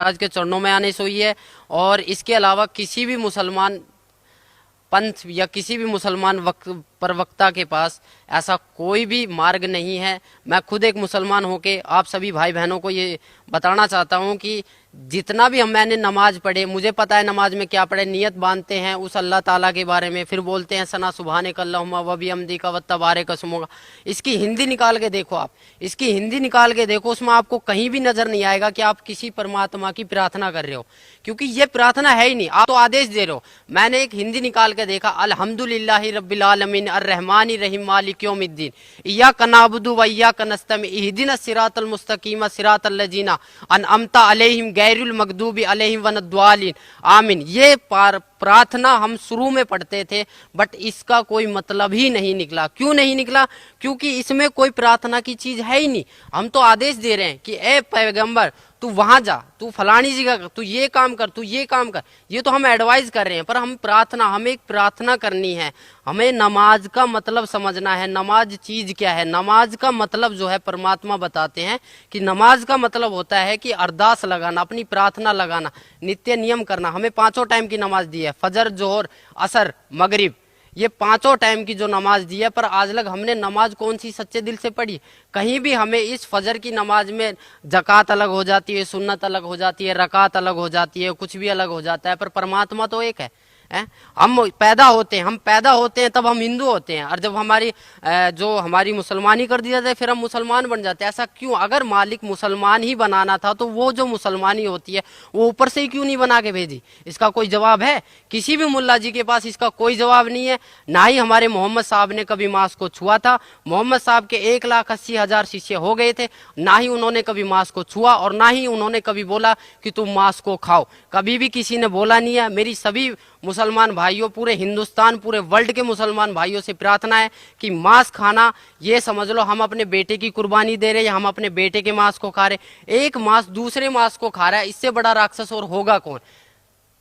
महाराज के चरणों में आने से हुई है। और इसके अलावा किसी भी मुसलमान पंथ या किसी भी मुसलमान प्रवक्ता के पास ऐसा कोई भी मार्ग नहीं है। मैं खुद एक मुसलमान होके आप सभी भाई बहनों को ये बताना चाहता हूँ कि जितना भी मैंने नमाज पढ़े, मुझे पता है नमाज में क्या पढ़े। नियत बांधते हैं उस अल्लाह ताला के बारे में, फिर बोलते हैं सना सुबहानक अल्लाहुम्मा व बिहम्दिका व तबारक अस्मुका। इसकी हिंदी निकाल के देखो, आप इसकी हिंदी निकाल के देखो, उसमें आपको कहीं भी नजर नहीं आएगा कि आप किसी परमात्मा की प्रार्थना कर रहे हो, क्योंकि ये प्रार्थना है ही नहीं। आप तो आदेश दे रहे हो। मैंने एक हिंदी निकाल के देखा, अल्हम्दुलिल्लाहि रब्बिल आलमीन अर्रहमानि रहीम मालिक यौमिद्दीन इय्याका नअबुदु व इय्याका नस्तईन इहदिनस सिरातल मुस्तकीम सिरातल लजीना अनअमता अलैहिम गैरुल मगदूबी अलैहिम वनद्वालिन आमीन। ये प्रार्थना हम शुरू में पढ़ते थे, बट इसका कोई मतलब ही नहीं निकला। क्यों नहीं निकला? क्योंकि इसमें कोई प्रार्थना की चीज है ही नहीं। हम तो आदेश दे रहे हैं कि ए पैगंबर तू वहां जा, तू फलानी जगह कर, तू ये काम कर, तू ये काम कर। ये तो हम एडवाइस कर रहे हैं, पर हम प्रार्थना, हमें एक प्रार्थना करनी है। हमें नमाज का मतलब समझना है। नमाज चीज क्या है? नमाज का मतलब जो है परमात्मा बताते हैं कि नमाज का मतलब होता है कि अरदास लगाना, अपनी प्रार्थना लगाना, नित्य नियम करना। हमें 5 टाइम की नमाज दी है, फजर, जोहर, असर, मगरिब, ये 5 टाइम की जो नमाज दी है। पर आज लग हमने नमाज कौन सी सच्चे दिल से पढ़ी? कहीं भी हमें इस फजर की नमाज में जकात अलग हो जाती है, सुन्नत अलग हो जाती है, रकात अलग हो जाती है, कुछ भी अलग हो जाता है, पर परमात्मा तो एक है। हम पैदा होते हैं तब हम हिंदू होते हैं, और जब हमारी जो हमारी मुसलमानी कर दी जाती है फिर हम मुसलमान बन जाते हैं। ऐसा क्यों? अगर मालिक मुसलमान ही बनाना था तो वो जो मुसलमानी होती है वो ऊपर से ही क्यों नहीं बना के भेजी? इसका कोई जवाब है? किसी भी मुल्ला जी के पास इसका कोई जवाब नहीं है। ना ही हमारे मोहम्मद साहब ने कभी मांस को छुआ था। मोहम्मद साहब के 1,80,000 शिष्य हो गए थे, ना ही उन्होंने कभी मांस को छुआ और ना ही उन्होंने कभी बोला कि तुम मांस को खाओ। कभी भी किसी ने बोला नहीं है। मेरी सभी मुसलमान भाइयों, पूरे हिंदुस्तान, पूरे वर्ल्ड के मुसलमान भाइयों से प्रार्थना है कि मांस खाना, ये समझ लो हम अपने बेटे की कुर्बानी दे रहे हैं, हम अपने बेटे के मांस को खा रहे। एक मांस दूसरे मांस को खा रहा है, इससे बड़ा राक्षस और होगा कौन?